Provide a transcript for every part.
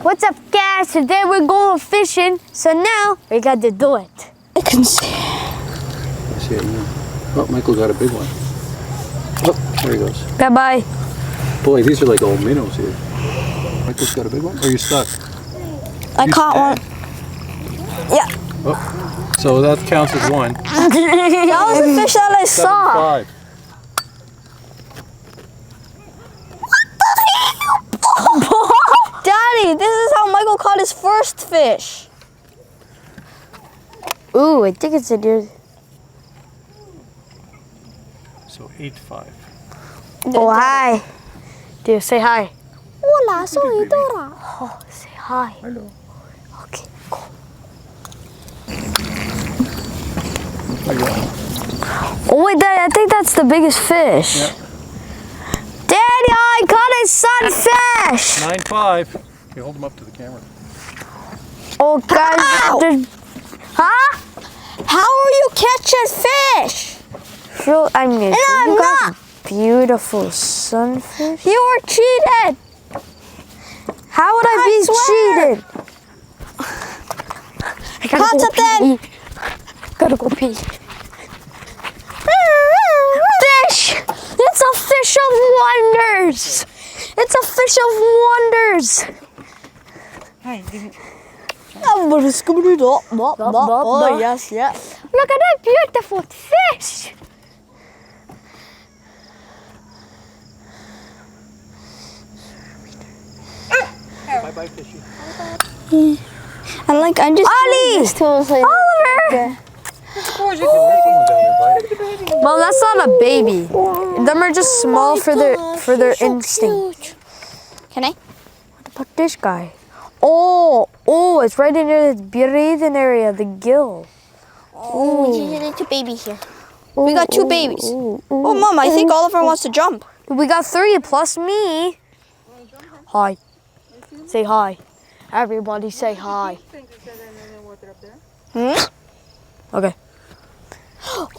What's up, guys? Today we're going fishing, so now we got to do it. I can see. I see it now. Oh, Michael got a big one. Oh, there he goes. Bye-bye. Boy, these are like old minnows here. Michael's got a big one? Or are you stuck? I caught one. Yeah. Oh, so that counts as one. That was the fish that I saw. 7-5. Daddy, this is how Michael caught his first fish. Ooh, I think it's a deer. So 8-5. Oh, hi. Dude, say hi. Hola, soy Dora. Oh, say hi. Hello. Okay, cool. Oh, wait, Daddy, I think that's the biggest fish. Yeah. Daddy, I caught a sunfish. 9-5. Okay, hold them up to the camera. Oh, guys. Huh? How are you catching fish? I mean, And I'm you got not. beautiful sunfish. You were cheated. How would I be swear. cheated? I gotta Caught go something. pee. Gotta go pee. Fish! It's a fish of wonders! It's a fish of wonders! Yes, yes. Look at that beautiful fish! Bye-bye, fishy. And like, I'm just Ollie! this till it's like, Oliver! okay. Well, that's not a baby. Them are just small for their instinct. Cute. Can I? What about this guy? Oh, it's right in near the breathing area, the gill. Oh, there's two babies here. We got two babies. Oh, Mom, I think Oliver wants to jump. We got 3 plus me. Hi. Say hi. Everybody say hi. Okay.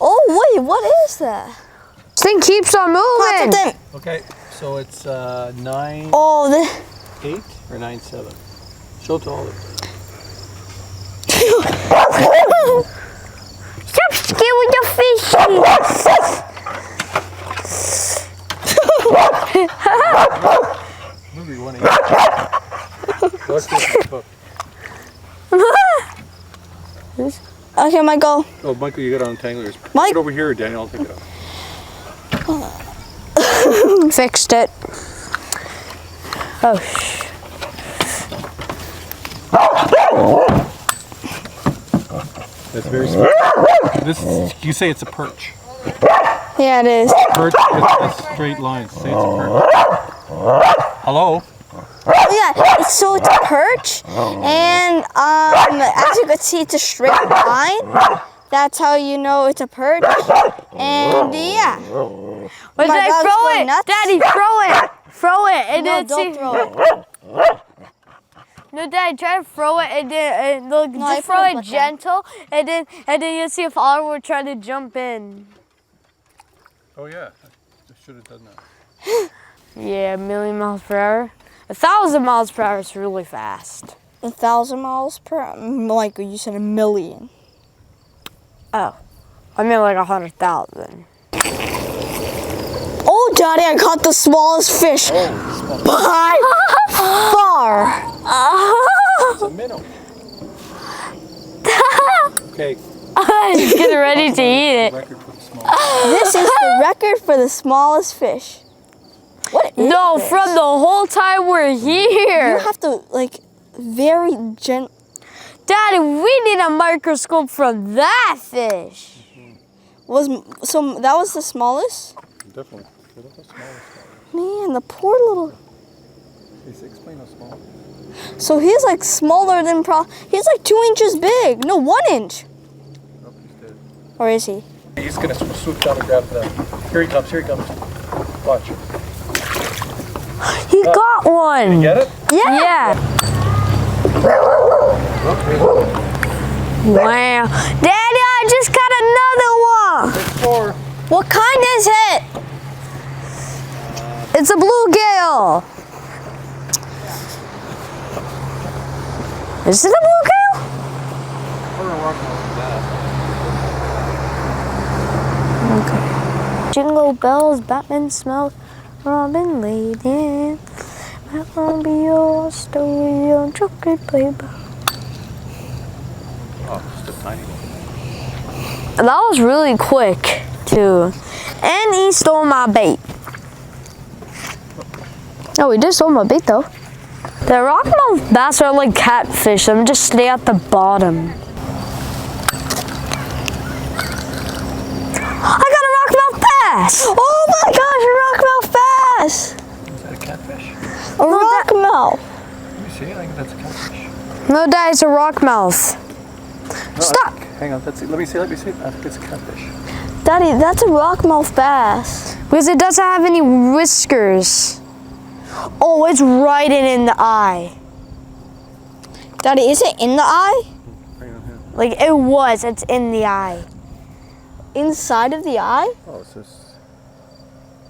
Oh, wait, what is that? This thing keeps on moving. Okay, so it's 9-8 Oh, or 9-7. Show to Oliver. Stop scaring the fishies. Movie 1-8. Watch this hook. okay, Michael. Oh, Michael, you got to untangle yours. Mike. Put it over here, Daniel. I'll take it out. Fixed it. Oh, That's very small. This is, you say it's a perch. Yeah, it is. Perch with straight lines. Say it's a perch. Hello? Oh, yeah, so it's a perch, and as you can see, it's a straight line. That's how you know it's a perch, and yeah. Wait, Daddy, dog's throw going it. nuts. Daddy, throw it. Throw it. And No, then don't see. throw it. No, Daddy, try to throw it and then look, No, I just put throw it it back down. gentle, and then you'll see if Oliver will try to jump in. Oh, yeah. I should have done that. Yeah, a million miles per hour. 1,000 miles per hour is really fast. 1,000 miles per hour? Michael, you said a million. Oh, I mean like 100,000. Oh, Daddy, I caught the smallest fish by far. It's a minnow. Okay. He's getting ready to eat it. Record for the small. This is the record for the smallest fish. What is No, this? from the whole time we're You here. have to, like, very Daddy, we need a microscope from that fish. So that was the smallest? Definitely. Look how small it's Man, the poor little... Explain how small. So he's like smaller than he's like 2 inches big. No, 1 inch. Nope, he's dead. Or is he? He's going to swoop down and grab the... Here he comes, Watch. He got one. Get it? Yeah. Wow. Daddy, I just got another one. 4. What kind is it? It's a bluegill. Is it a bluegill? Or a rockmouth bass. Okay. Jingle bells, Batman smells, Robin Lady. That will be your story on chocolate paper. Oh, just a tiny one. That was really quick, too. And he stole my bait. Oh, he did stole my bait, though. The rockmouth bass are like catfish. They just stay at the bottom. I got a rockmouth bass! Oh my gosh, a rockmouth bass! Is that a catfish? A rockmouth. Let me see. I think that's a catfish. No, Dad, it's a rockmouth. No, Stop! Hang on. Let me see. I think it's a catfish. Daddy, that's a rockmouth bass. Because it doesn't have any whiskers. Oh, it's right in the eye. Daddy, is it in the eye? Hang on here. Like it was, it's in the eye. Inside of the eye? Oh, it's just.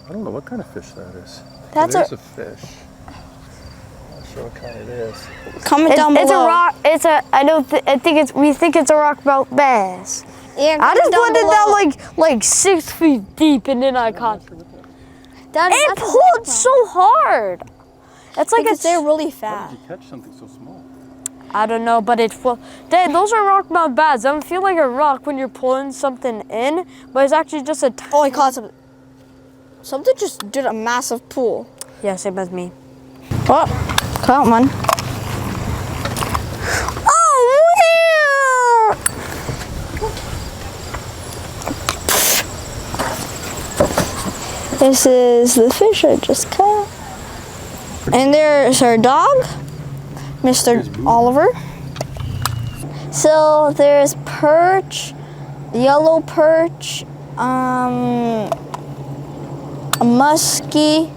I don't know what kind of fish that is. That's There's a fish. I'm not sure what kind it is. Comment down below. It's a rock. It's a. I think it's. We think it's a rockmouth bass. Yeah, I just put it below. down like 6 feet deep, and then I caught it. Daddy, It that's a pulled rockmouth. so hard. It's like Because it's. they're really How fast. did you catch something so small? I don't know, but it's full. Dad, those are rockmouth bass. They don't feel like a rock when you're pulling something in, but it's actually just a. Oh, I caught something. Something just did a massive pool. Yeah, same as me. Oh, caught one. Oh, wow! This is the fish I just caught. And there's our dog, Mr. Oliver. So there's perch, yellow perch, a muskie,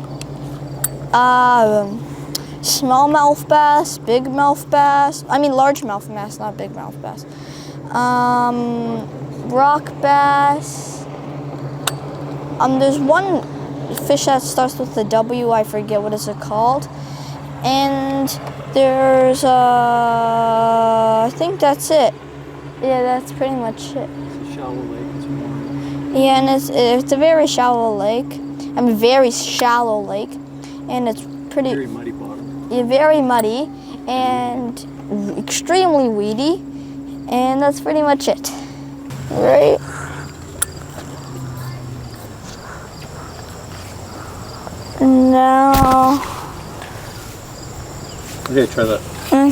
smallmouth bass, bigmouth bass. I mean largemouth bass, not bigmouth bass. Rock bass. There's one fish that starts with the W. I forget what is it called. And there's I think that's it. Yeah, that's pretty much it. It's a shallow lake. It's warm. Yeah, and it's a very shallow lake. I mean, very shallow lake, and it's pretty. Very muddy bottom. Yeah, very muddy and extremely weedy, and that's pretty much it. Right. Now. Okay, try that.